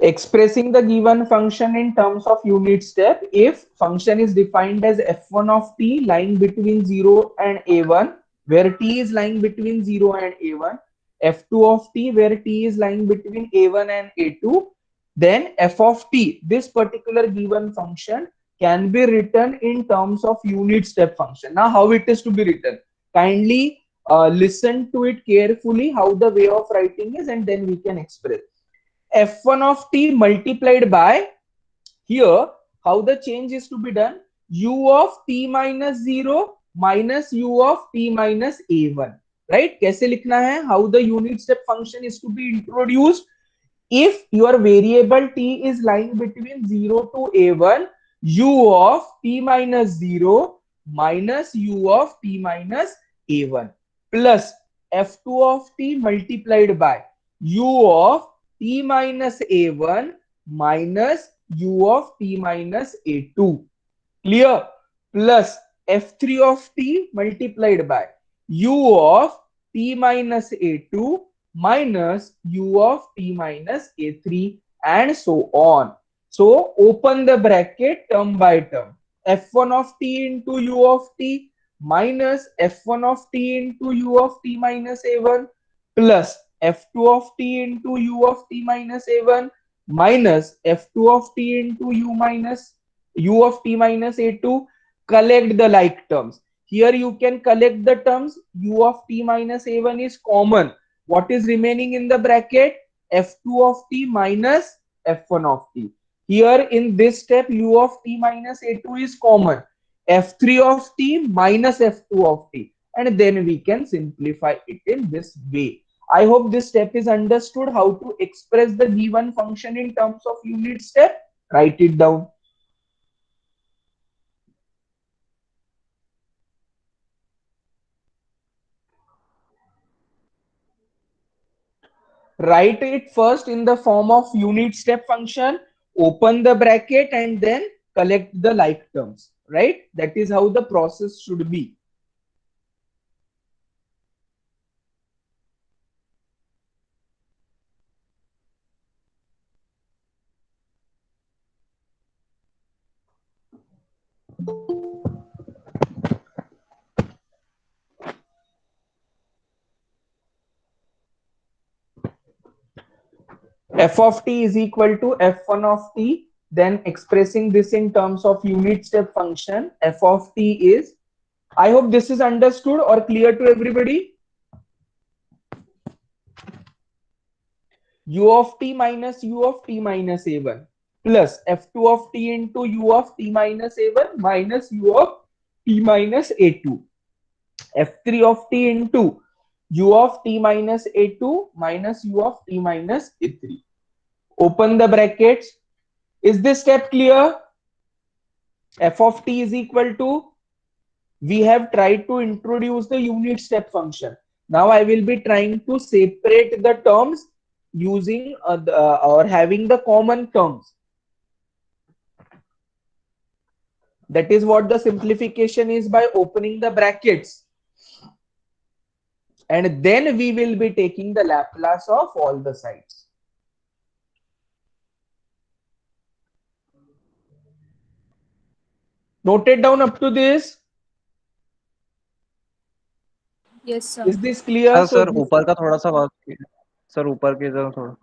Expressing the given function in terms of unit step, if function is defined as f1 of t lying between 0 and a1, where t is lying between 0 and a1, f2 of t where t is lying between a1 and a2, then f of t, this particular given function, can be written in terms of unit step function. Now how it is to be written? Kindly listen to it carefully, how the way of writing is, and then we can express. F1 of t multiplied by, here how the change is to be done, u of t minus 0 minus u of t minus a1, right? कैसे लिखना है? How the unit step function is to be introduced. If your variable t is lying between 0 to a1, u of t minus 0 minus u of t minus a1 plus f2 of t multiplied by u of t minus a1 minus u of t minus a2, clear, plus f3 of t multiplied by u of t minus a2 minus u of t minus a3, and so on. So open the bracket term by term. F1 of t into u of t minus f1 of t into u of t minus a1 plus f2 of t into u of t minus a1 minus f2 of t into u minus u of t minus a2. Collect the like terms. Here you can collect the terms. U of t minus a1 is common. What is remaining in the bracket? f2 of t minus f1 of t. Here in this step, u of t minus a2 is common. f3 of t minus f2 of t. And then we can simplify it in this way. I hope this step is understood, how to express the given function in terms of unit step. Write it down. Write it first in the form of unit step function, open the bracket, and then collect the like terms, right? That is how the process should be. F of t is equal to f1 of t. Then expressing this in terms of unit step function, f of t is, I hope this is understood or clear to everybody. U of t minus u of t minus a1 plus f2 of t into u of t minus a1 minus u of t minus a2. f3 of t into u of t minus a2 minus u of t minus a3. Open the brackets. Is this step clear? F of t is equal to, we have tried to introduce the unit step function. Now I will be trying to separate the terms using or having the common terms. That is what the simplification is, by opening the brackets. And then we will be taking the Laplace of all the sides. Noted down up to this. Yes, sir. Is this clear? So sir ऊपर का थोड़ा सा बात, sir ऊपर के जरा थोड़ा,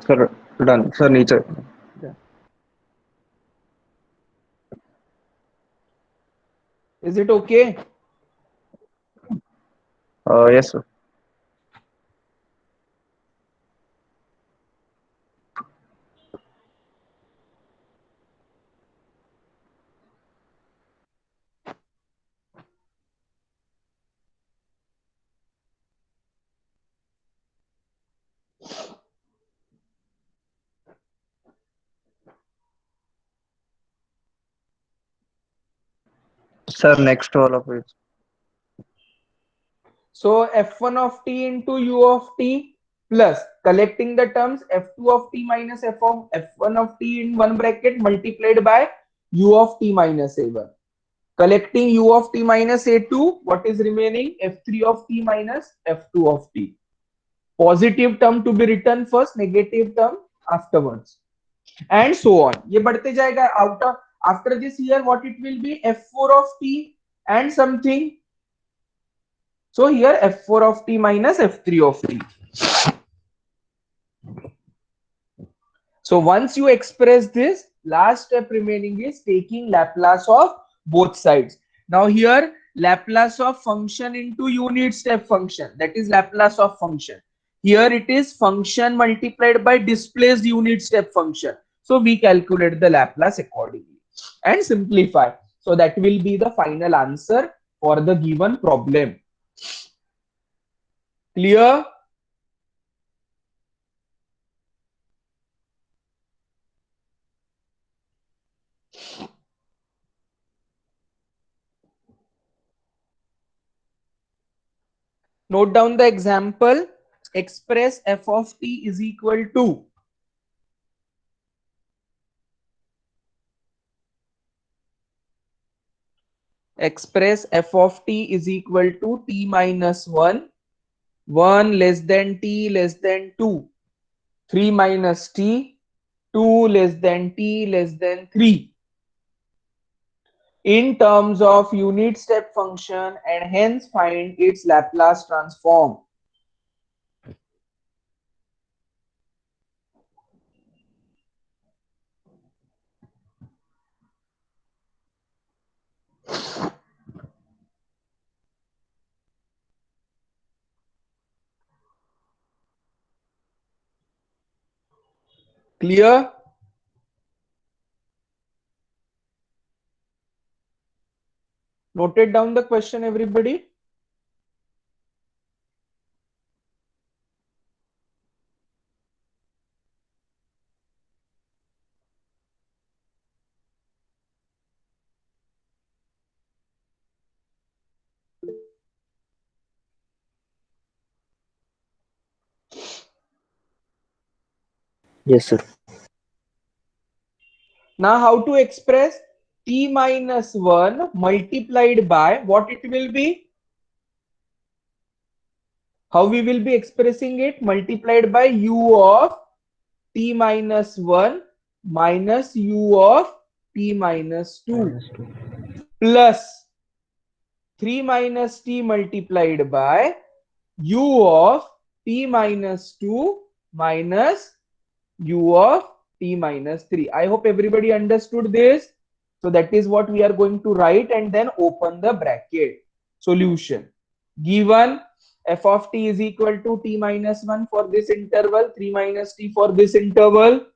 sir done sir नीचे. is it okay? Yes sir. Sir, next all of it. So f1 of t into u of t plus, collecting the terms, f2 of t minus f of f1 of t in one bracket multiplied by u of t minus a1. Collecting u of t minus a2, what is remaining? F3 of t minus f2 of t. Positive term to be written first, negative term afterwards, and so on. ये बढ़ते जाएगा. Out of after this here, what it will be? F4 of t and something. So here f4 of t minus f3 of t. So once you express this, last step remaining is taking Laplace of both sides. Now here Laplace of function into unit step function, that is Laplace of function. Here it is function multiplied by displaced unit step function. So we calculate the Laplace accordingly and simplify. So that will be the final answer for the given problem. Clear? Note down the example. Express f of t is equal to express f of t is equal to t minus 1, 1 less than t less than 2, 3 minus t, 2 less than t less than 3 in terms of unit step function, and hence find its Laplace transform. Clear? Noted down the question, everybody? Yes, sir. Now how to express t minus 1 multiplied by what it will be? How we will be expressing it? Multiplied by u of t minus 1 minus u of t minus 2 plus 3 minus t multiplied by u of t minus 2 minus u of t minus 3. I hope everybody understood this. So that is what we are going to write, and then open the bracket. Solution. Given f of t is equal to t minus 1 for this interval, 3 minus t for this interval.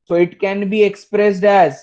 So it can be expressed as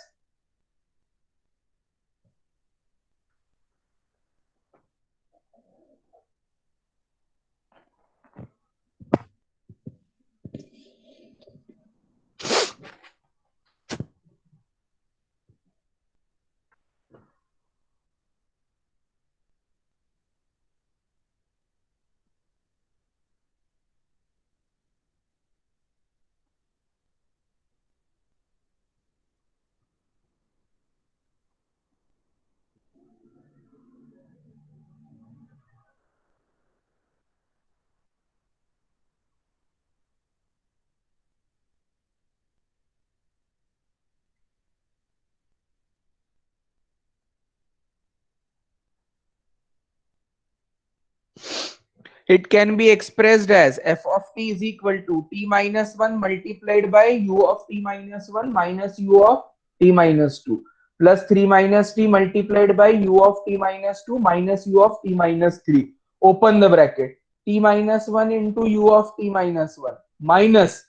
it can be expressed as f of t is equal to t minus 1 multiplied by u of t minus 1 minus u of t minus 2 plus 3 minus t multiplied by u of t minus 2 minus u of t minus 3. Open the bracket. T minus 1 into u of t minus 1 minus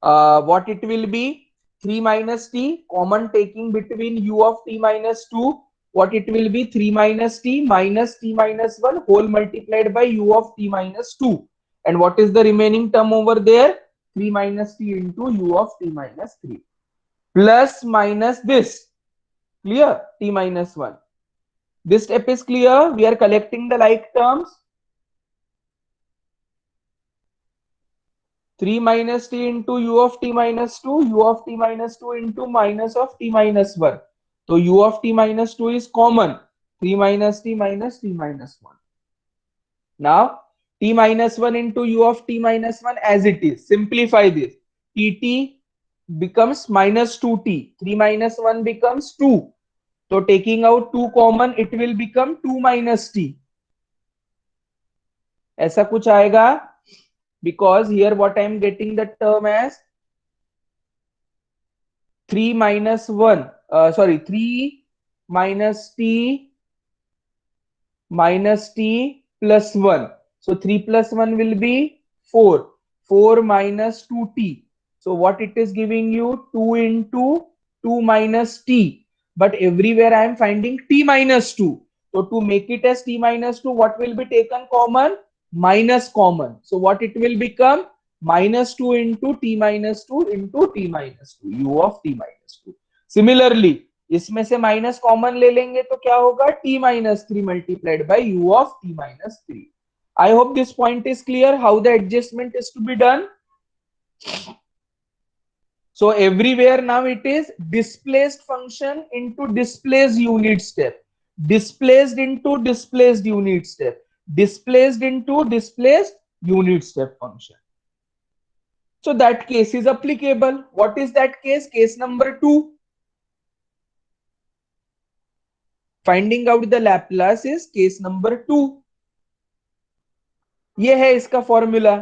what it will be? 3 minus t, common taking between u of t minus 2, what it will be? 3 minus t minus 1 whole multiplied by u of t minus 2. And what is the remaining term over there? 3 minus t into u of t minus 3 plus minus this. Clear? T minus 1. This step is clear. We are collecting the like terms. 3 minus t into u of t minus 2, u of t minus 2 into minus of t minus 1. So u of t minus 2 is common. 3 minus t minus t minus 1. Now t minus 1 into u of t minus 1 as it is. Simplify this. Tt becomes minus 2t. 3 minus 1 becomes 2. So taking out 2 common, it will become 2 minus t. ऐसा कुछ आएगा, because here what I am getting the term as 3 minus 1, 3 minus t minus t plus 1. So 3 plus 1 will be 4. 4 minus 2t. So what it is giving you? 2 into 2 minus t. But everywhere I am finding t minus 2. So to make it as t minus 2, what will be taken common? Minus common. So what it will become? Minus 2 into t minus 2 into t minus 2. U of t minus 2. Similarly, इसमें से minus common ले लेंगे तो क्या होगा? t minus 3 multiplied by u of t minus 3. I hope this point is clear how the adjustment is to be done. So everywhere now it is displaced function into displaced unit step, displaced into displaced unit step, displaced into displaced unit step function. So that case is applicable. What is that case? Case number 2. Finding out the Laplace is case number 2. ये है इसका formula.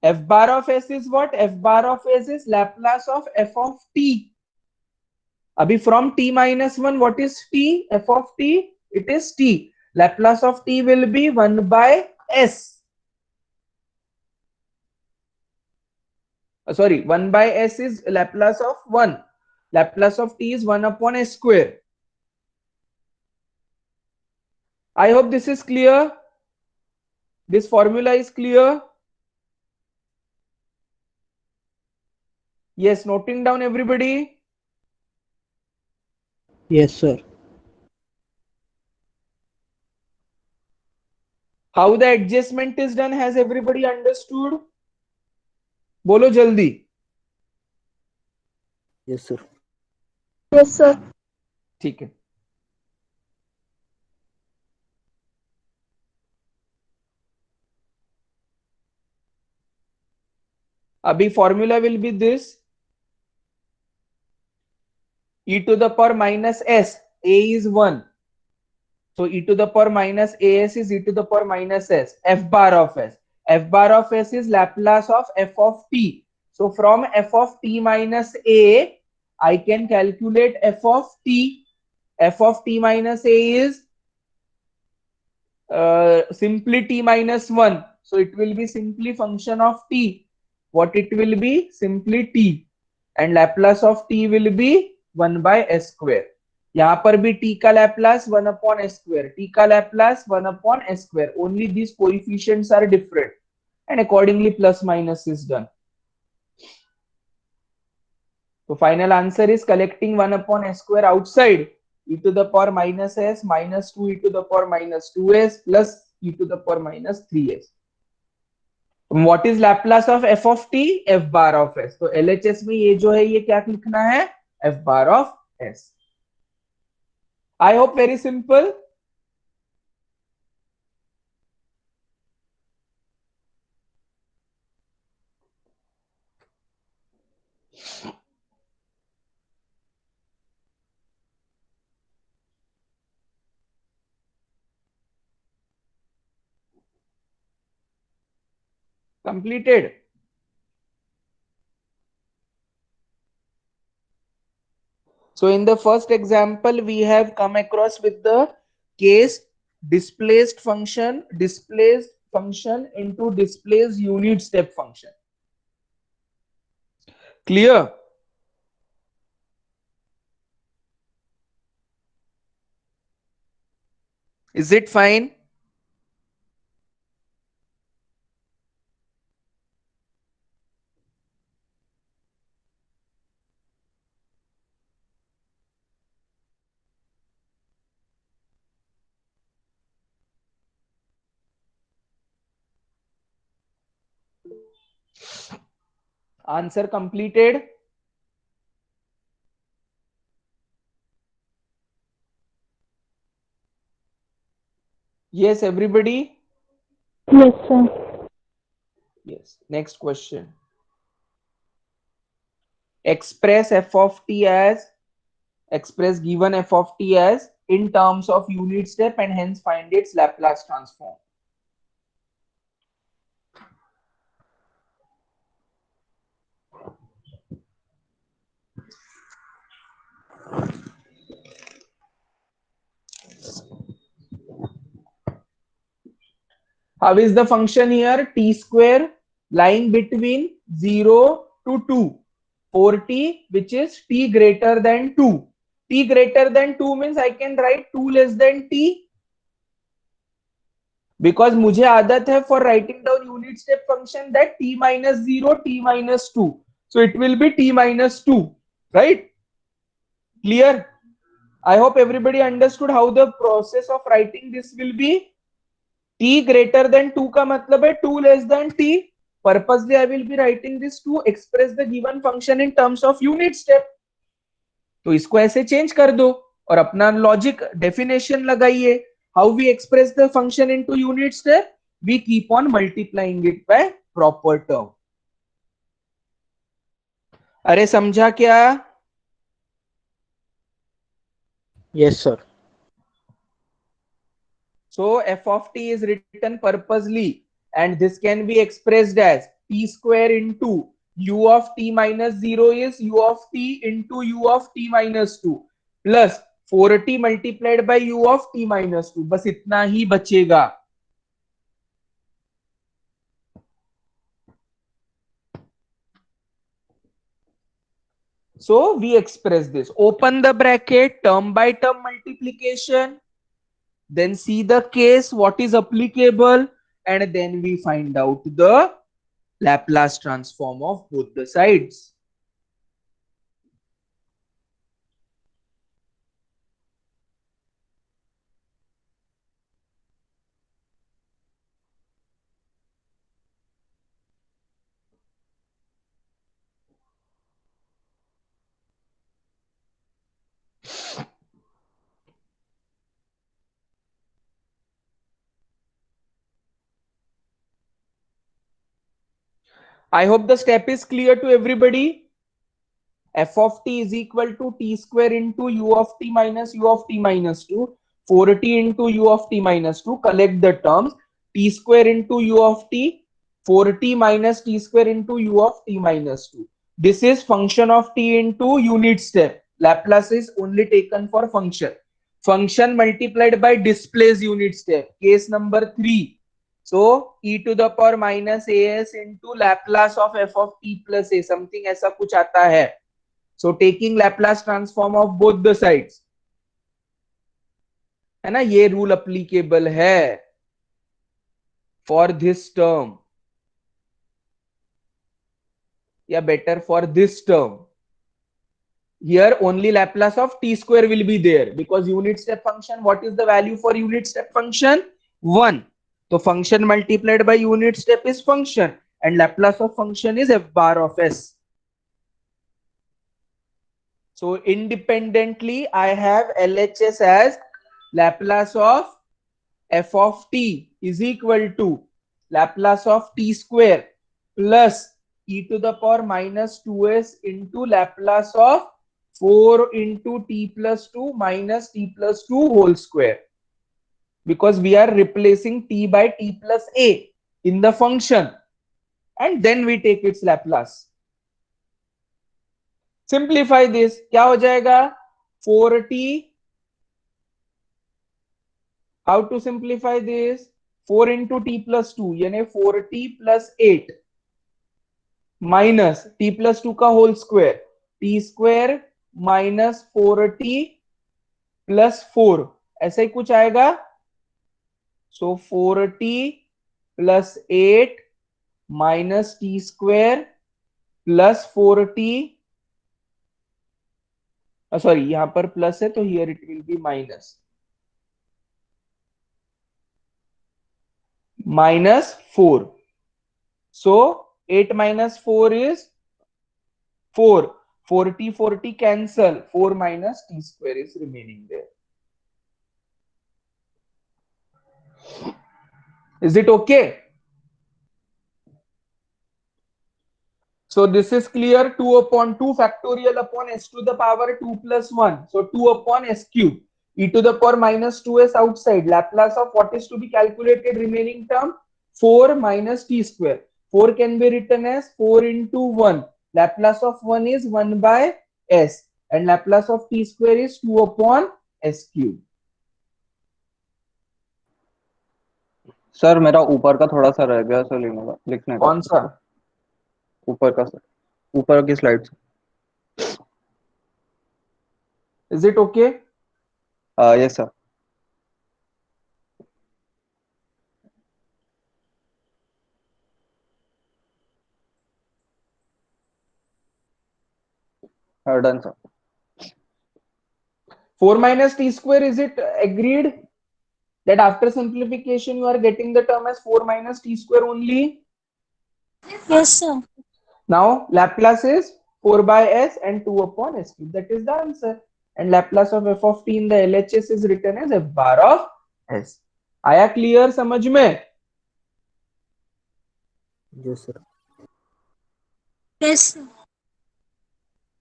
F bar of s is what? F bar of s is Laplace of f of t. Abhi from t minus 1, what is t? F of t, it is t. Laplace of t will be 1 by s. Sorry, 1 by s is Laplace of 1. Laplace of t is 1 upon s square. I hope this is clear. This formula is clear. Yes, noting down everybody. Yes, sir. How the adjustment is done, has everybody understood? बोलो जल्दी. Yes, sir. Yes, sir. ठीक है. अभी formula will be this: e to the power minus s, a is 1. So e to the power minus as is e to the power minus s. F bar of s. F bar of s is Laplace of f of t. So from f of t minus a, I can calculate f of t. F of t minus a is simply t minus 1. So it will be simply function of t. What it will be? Simply t. And Laplace of t will be 1 by s square. यहाँ पर भी t का Laplace 1 upon s square, t का Laplace 1 upon s square. Only these coefficients are different, and accordingly plus minus is done. So final answer is collecting 1 upon s square outside, e to the power minus s minus 2 e to the power minus 2s plus e to the power minus 3s. What is Laplace of f of t? F bar of s. तो LHS में ये जो है ये क्या लिखना है? F bar of s. I hope very simple. Completed. So in the first example, we have come across with the case displaced function into displaced unit step function. Clear? Is it fine? Answer completed. Yes, everybody. Yes, sir. Yes. Next question. Express f of t as express given f of t as in terms of unit step and hence find its Laplace transform. How is the function here? T square lying between 0 to 2. For t which is t greater than 2. T greater than 2 means I can write 2 less than t. Because मुझे आदत है for writing down unit step function that t minus 0, t minus 2. So it will be t minus 2. Right? Clear? I hope everybody understood how the process of writing this will be. T greater than 2 का मतलब है 2 less than t. Purposely I will be writing this to express the given function in terms of unit step. तो इसको ऐसे change कर दो और अपना लॉजिक डेफिनेशन लगाइए. How we express the function into unit step? We keep on multiplying it by proper term. अरे समझा क्या? Yes, sir. So f of t is written purposely and this can be expressed as t square into u of t minus 0 is u of t into u of t minus 2 plus 4t multiplied by u of t minus 2. बस इतना ही बचेगा. So we express this. Open the bracket, term by term multiplication. Then see the case, what is applicable, and then we find out the Laplace transform of both the sides. I hope the step is clear to everybody. F of t is equal to t square into u of t minus u of t minus 2. 4t into u of t minus 2. Collect the terms. T square into u of t. 4t minus t square into u of t minus 2. This is function of t into unit step. Laplace is only taken for function. Function multiplied by displays unit step. Case number 3. So e to the power minus as into Laplace of f of t plus a. Something ऐसा कुछ आता है. So taking Laplace transform of both the sides. है ना, ये rule applicable है for this term या better for this term. Here only Laplace of t square will be there because unit step function, what is the value for unit step function? 1. So function multiplied by unit step is function and Laplace of function is f bar of s. So independently I have LHS as Laplace of f of t is equal to Laplace of t square plus e to the power minus 2s into Laplace of 4 into t plus 2 minus t plus 2 whole square, because we are replacing t by t plus a in the function and then we take its Laplace. Simplify this. क्या हो जाएगा? 4t. How to simplify this? 4 into t plus 2 यानी 4t plus 8 minus t plus 2 का whole square, t square minus 4t plus 4 ऐसा ही कुछ आएगा. So 4t plus 8 minus t square plus 4t, sorry यहां पर प्लस है तो here it will be minus 4. So 8 minus 4 is 4. 40 cancel. 4 minus t square is remaining there. Is it okay? So this is clear. 2 upon 2 factorial upon s to the power 2 plus 1. So 2 upon s cube. E to the power minus 2s outside. Laplace of what is to be calculated remaining term? 4 minus t square. 4 can be written as 4 into 1. Laplace of 1 is 1 by s. And Laplace of t square is 2 upon s cube. Sir मेरा ऊपर का थोड़ा सा रह गया sir लिखने का। कौन सा? ऊपर का सर, ऊपर की स्लाइड से। Is it okay? Yes sir. Done sir. 4 minus t square, is it agreed that after simplification you are getting the term as 4 minus t square only? Yes, sir. Now Laplace is 4 by s and 2 upon s cube. That is the answer. And Laplace of f of t in the LHS is written as f bar of s. आया clear समझ में? Yes, sir. Yes, sir.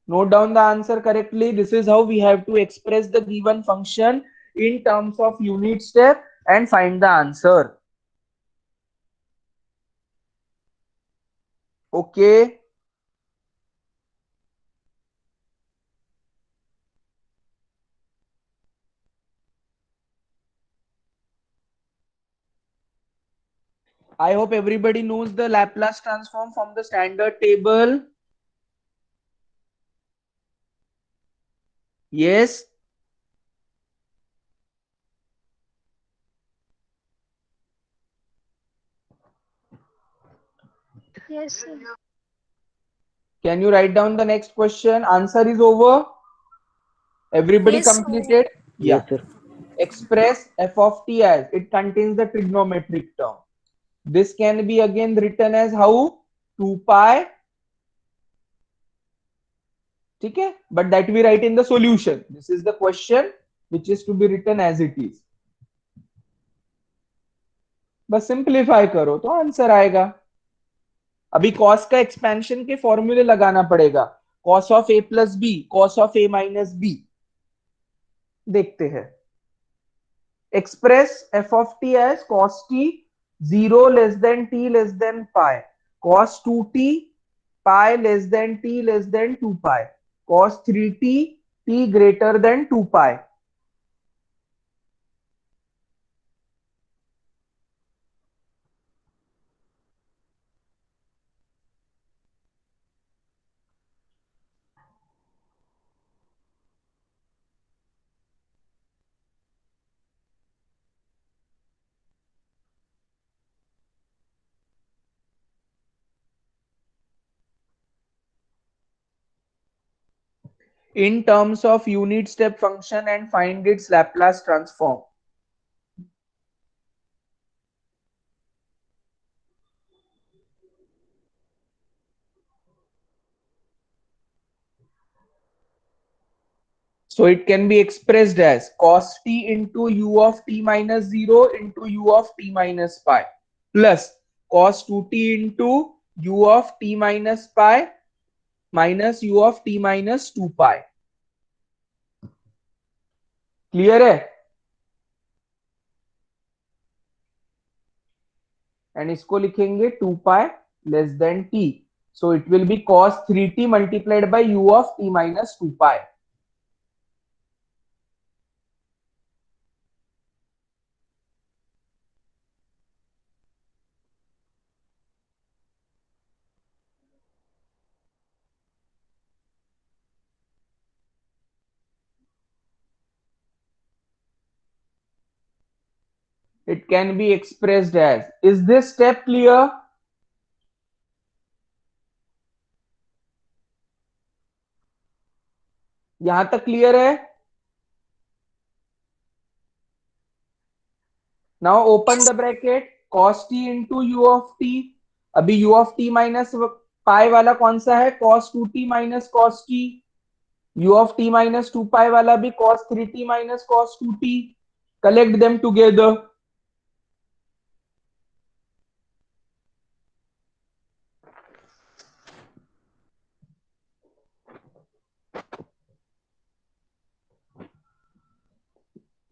Note down the answer correctly. This is how we have to express the given function in terms of unit step and find the answer. Okay. I hope everybody knows the Laplace transform from the standard table. Yes. Yes, sir. Can you write down the next question? Answer is over. Everybody Yes, sir. completed? Yeah. Yes, sir. Express f of t as it contains the trigonometric term. This can be again written as how? 2 pi. Okay? But that we write in the solution. This is the question which is to be written as it is. बस simplify करो तो answer आएगा. अभी cos का expansion के फॉर्मूले लगाना पड़ेगा. Cos of A plus B, cos of A minus B. देखते हैं. Express f of t as cos t 0 less than t less than pi, cos 2t pi less than t less than 2 pi, cos 3t t greater than 2 pi. In terms of unit step function and find its Laplace transform. So it can be expressed as cos t into u of t minus 0 into u of t minus pi plus cos 2t into u of t minus pi minus u of t minus 2 pi. Clear है? And इसको लिखेंगे 2 pi less than t. So it will be cos 3t multiplied by u of t minus 2 pi. It can be expressed as, is this step clear? यहां तक clear है? Now open the bracket, cos t into u of t. अभी u of t minus पाई वाला कौन सा है? cos 2t minus cos t. u of t minus 2 पाई वाला भी cos 3t minus cos 2t. Collect them together.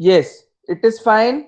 Yes, it is fine.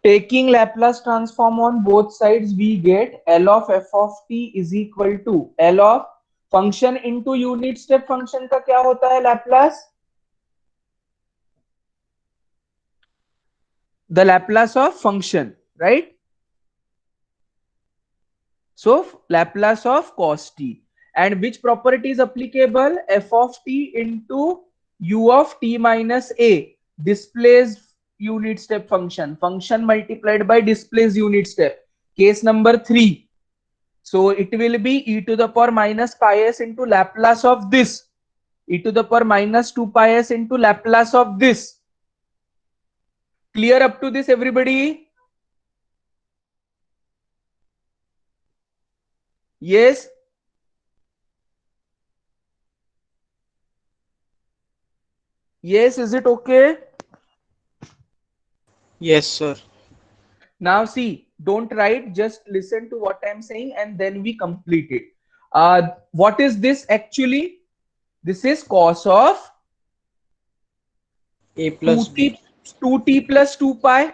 Taking Laplace transform on both sides, we get L of f of t is equal to L of function into unit step function का क्या होता है Laplace? The Laplace of function, right? So Laplace of cos t. And which property is applicable? F of t into u of t minus a. Displaced unit step function. Function multiplied by displaced unit step. Case number 3. So it will be e to the power minus pi s into Laplace of this. E to the power minus 2 pi s into Laplace of this. Clear up to this, everybody? Yes? Yes, is it okay? Yes, sir. Now see, don't write, just listen to what I'm saying and then we complete it. What is this actually? This is cos of A plus 2t, B. 2t plus 2 pi.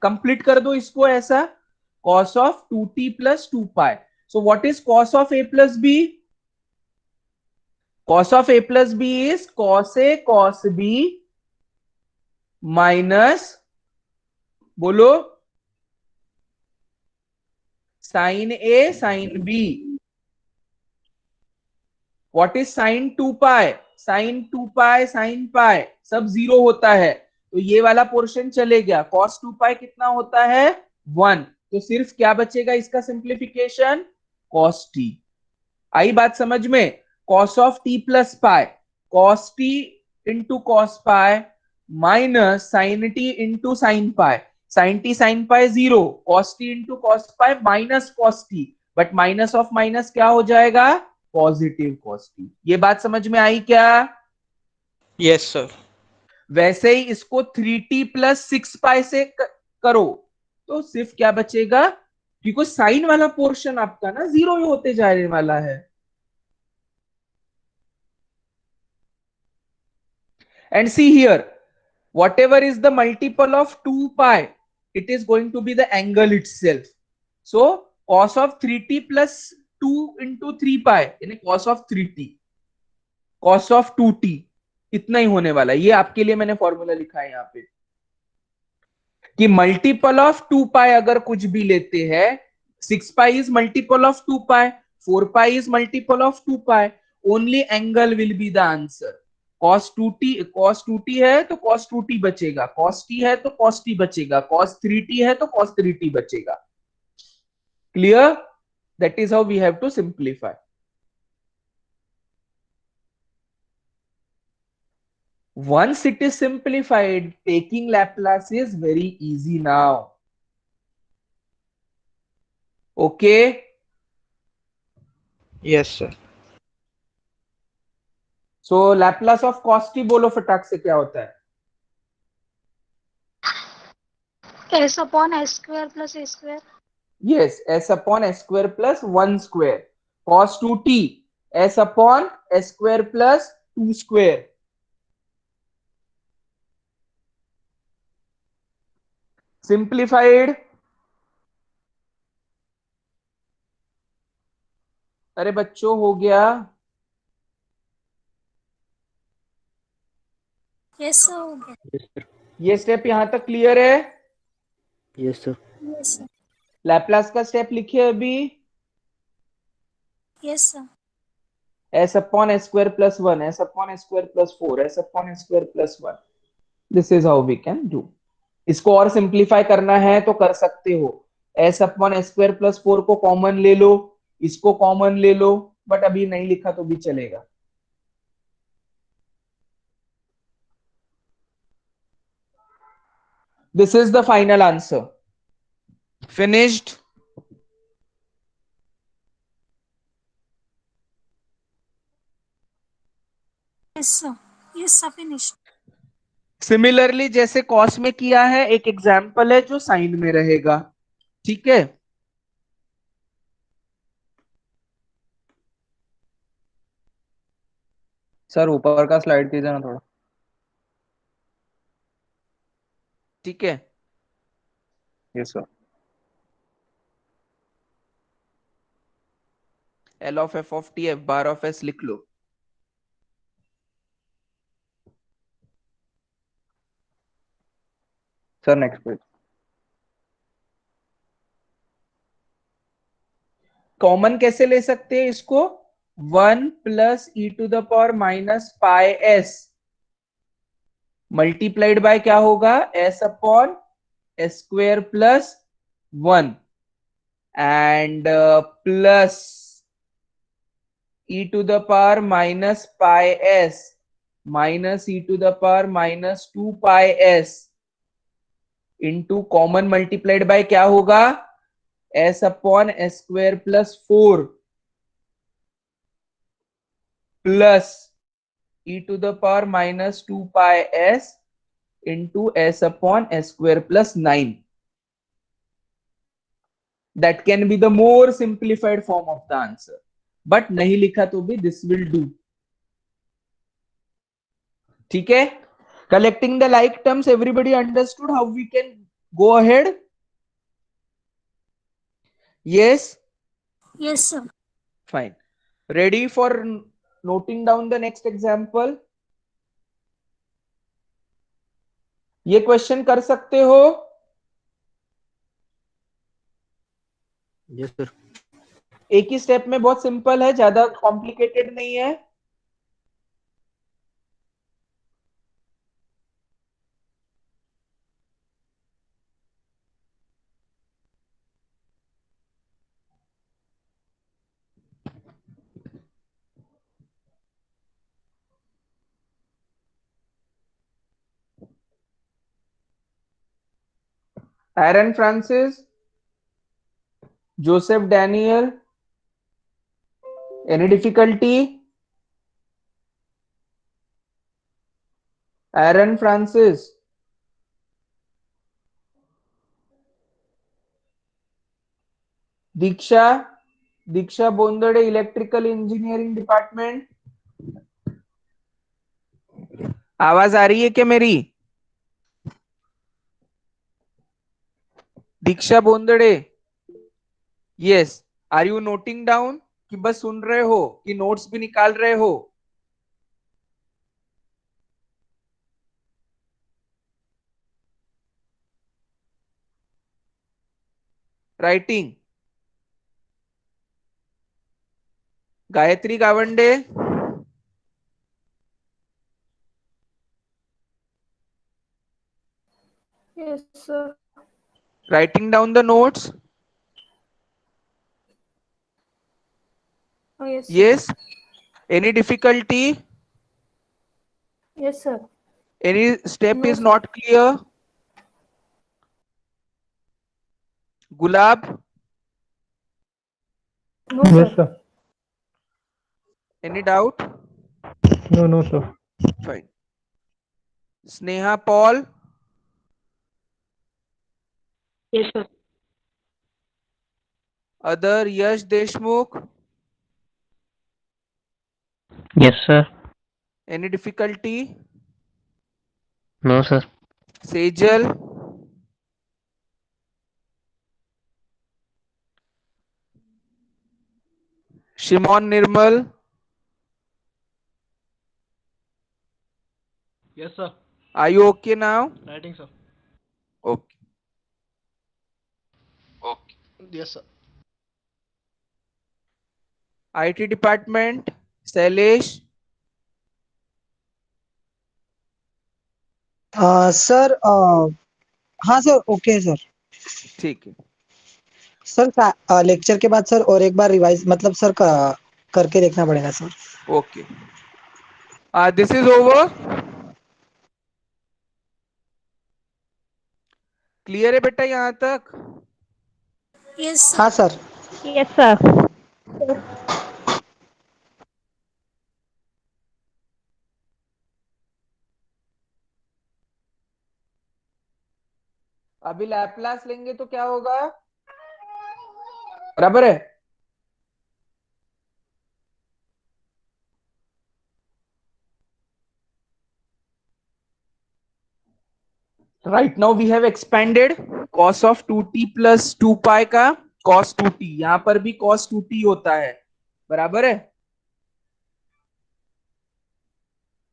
Complete कर दो इसको ऐसा. Cos of 2t plus 2 pi. So what is cos of a plus b? Cos of a plus b is cos a cos b minus, बोलो, sin a sin b. What is sin 2 pi? Sin 2 pi sin pi सब zero होता है, तो ये वाला portion चले गया. cos 2 pi कितना होता है? 1. तो सिर्फ क्या बचेगा इसका सिंप्लीफिकेशन? cos t. आई बात समझ में? cos of t plus pi, cos t into cos pi minus sin t into sin pi. Sin t sin pi 0, cos t into cos pi minus cos t. But minus of minus क्या हो जाएगा? Positive cos t. ये बात समझ में आई क्या? Yes, sir. वैसे ही इसको 3t प्लस 6 पाई से करो तो सिर्फ क्या बचेगा? क्योंकि साइन वाला पोर्शन आपका ना जीरो ही होते जाने वाला है. And see here, whatever is the multiple of 2 pi, it is going to be the angle itself. So cos of 3t plus 2 into 3 pi, यानी cos of 3t, cos of 2t, इतना ही होने वाला है. ये आपके लिए मैंने फॉर्मूला लिखा है यहाँ पे कि मल्टीपल ऑफ 2 पाई अगर कुछ भी लेते हैं, 6 pi is multiple of 2 pi, 4 pi is multiple of 2 pi, only angle will be the answer. cos 2t है तो cos 2t बचेगा, cos t है तो cos t बचेगा, cos 3t है तो cos 3t बचेगा. Clear? That is how we have to simplify. Once it is simplified, taking Laplace is very easy now. Okay? Yes, sir. So Laplace of cos t बोलो फटाक से क्या होता है? S upon S square plus A square. Yes, s upon s square plus 1 square. Cos 2t, s upon s square plus 2 square. Simplified. अरे बच्चों हो गया? यस सर हो गया। Yes, sir. ये स्टेप यहां तक क्लियर है? Yes, sir. Yes sir. Laplace का स्टेप लिखिए अभी। Yes sir. s upon s square plus 1, s upon s square plus 4, s upon s square plus 1. This is how we can do. इसको और simplify करना है तो कर सकते हो। s upon s square plus 4 को कॉमन ले लो, इसको कॉमन ले लो, बट अभी नहीं लिखा तो भी चलेगा। This is the final answer. Finished? Yes sir. Yes sir finished. Similarly जैसे कॉस में किया है, एक एग्जांपल है जो साइन में रहेगा। ठीक है, सर ऊपर का स्लाइड कीजिए ना थोड़ा। ठीक है। Yes sir. L of F of T F bar of S लिख लो। Sir next page. कॉमन कैसे ले सकते हैं इसको? 1 plus e to the power minus pi s multiplied by क्या होगा? s upon S square plus 1 and plus e to the power minus pi s minus e to the power minus 2 pi s into common multiplied by क्या होगा? s upon S square plus 4 plus e to the power minus 2 pi s into s upon s square plus 9. That can be the more simplified form of the answer. But नहीं लिखा तो भी this will do. ठीक है? Collecting the like terms, everybody understood how we can go ahead? Yes? Yes sir. Fine. Ready for noting down the next example? ये question कर सकते हो? Yes, sir. एक ही स्टेप में बहुत सिंपल है, ज्यादा कॉम्प्लिकेटेड नहीं है। Aaron Francis, Joseph Daniel, any difficulty? Aaron Francis, Diksha, Diksha Bondade, Electrical Engineering Department. आवाज आ रही है क्या मेरी? Diksha Bondade, yes. Are you noting down कि बस सुन रहे हो कि नोट्स भी निकाल रहे हो? Writing? Gayatri Gawande, Yes, sir. writing down the notes? Oh, yes, sir. Yes. Any difficulty? Yes, sir. Any step No, is sir. not clear? Gulab, No, Yes, sir. sir. any doubt? No, sir. Fine. Sneha Paul, Yes, sir. Other, Yash Deshmukh. Yes, sir. Any difficulty? No, sir. Sejal. Shimon Nirmal. Yes, sir. Are you okay now? Writing, sir. Okay. Yes, sir. IT department. Sailesh. Sir हाँ sir okay sir ठीक है. Sir lecture के बाद sir और एक बार revise मतलब sir करके देखना पड़ेगा sir Okay. This is over. Clear है बेटा यहाँ तक? Yes, sir. हाँ सर Yes, sir. अभी लैपलास लेंगे तो क्या होगा? बराबर है. Right now we have expanded cos of 2t plus 2 pi का cos 2t. यहां पर भी cos 2t होता है. बराबर है.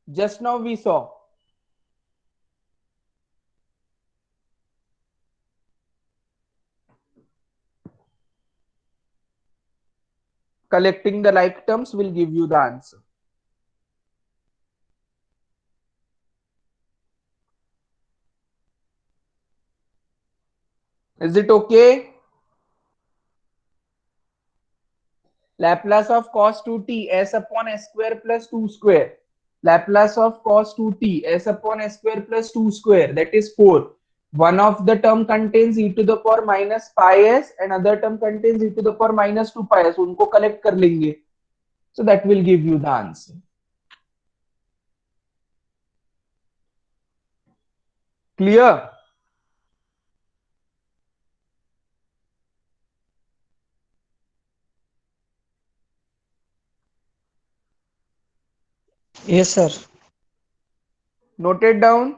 Just now we saw. Collecting the like terms will give you the answer. Is it okay? Laplace of cos 2t s upon s square plus 2 square. Laplace of cos 2t s upon s square plus 2 square, that is 4. One of the term contains e to the power minus pi s and other term contains e to the power minus 2 pi s. उनको collect कर लेंगे. So that will give you the answer. Clear? Yes sir Noted down.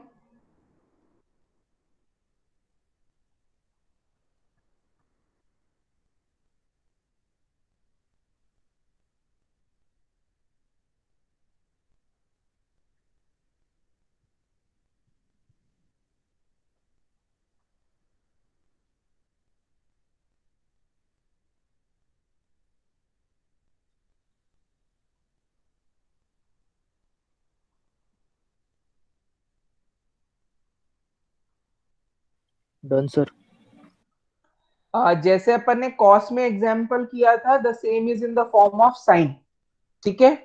Done, sir. जैसे अपन ने cos में example किया था, the same is in the form of sin. ठीक है?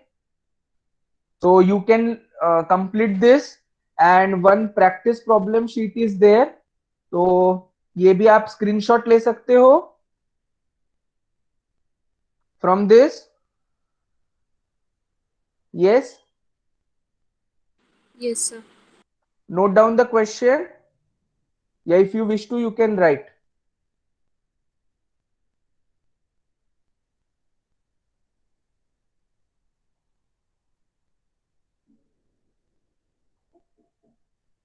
So you can complete this and one practice problem sheet is there. तो ये भी आप स्क्रीनशॉट ले सकते हो from this. Yes. Yes, sir. Note down the question. Yeah, if you wish to, you can write.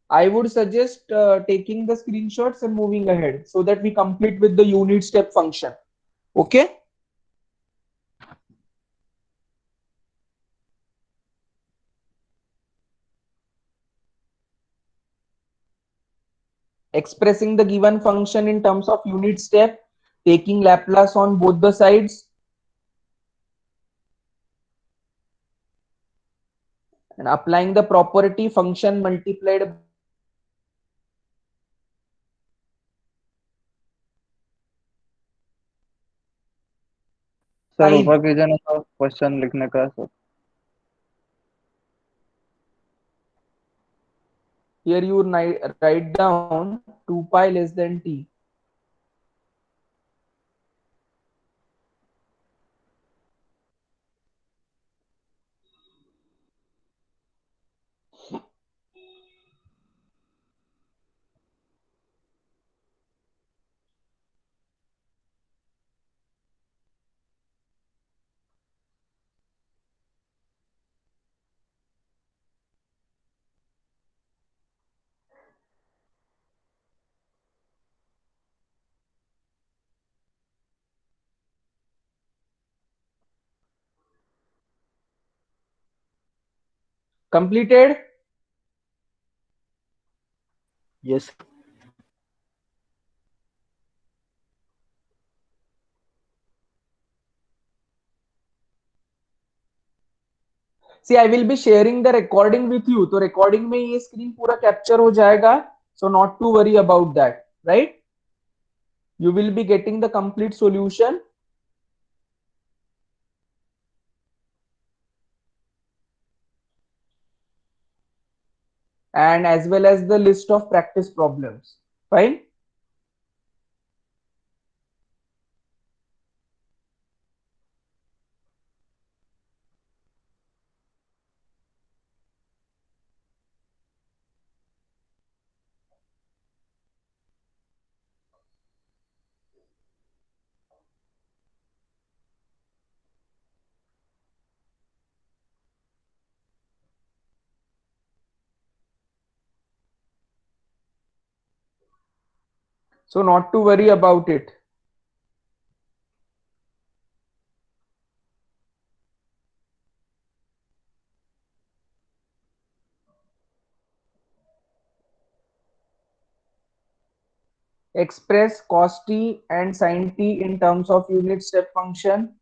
I would suggest taking the screenshots and moving ahead so that we complete with the unit step function. Okay. Expressing the given function in terms of unit step, taking Laplace on both the sides, and applying the property function multiplied sir time. ऊपर कीजिए ना sir question लिखने का sir. Here you write down 2 pi less than t. Completed? Yes. See, I will be sharing the recording with you. तो recording में ये screen पूरा capture हो जाएगा. So not to worry about that, right? You will be getting the complete solution. And as well as the list of practice problems. Fine? So not to worry about it. Express cos t and sin t in terms of unit step function.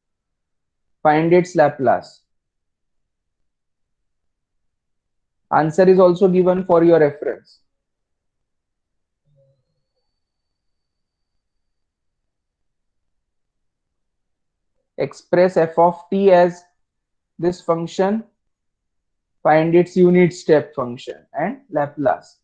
Find its Laplace. Answer is also given for your reference. Express f of t as this function. Find its unit step function and Laplace.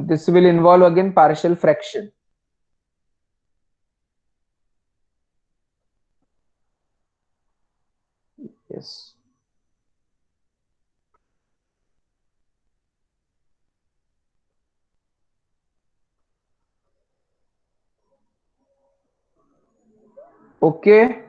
This will involve again partial fraction. Yes. Okay.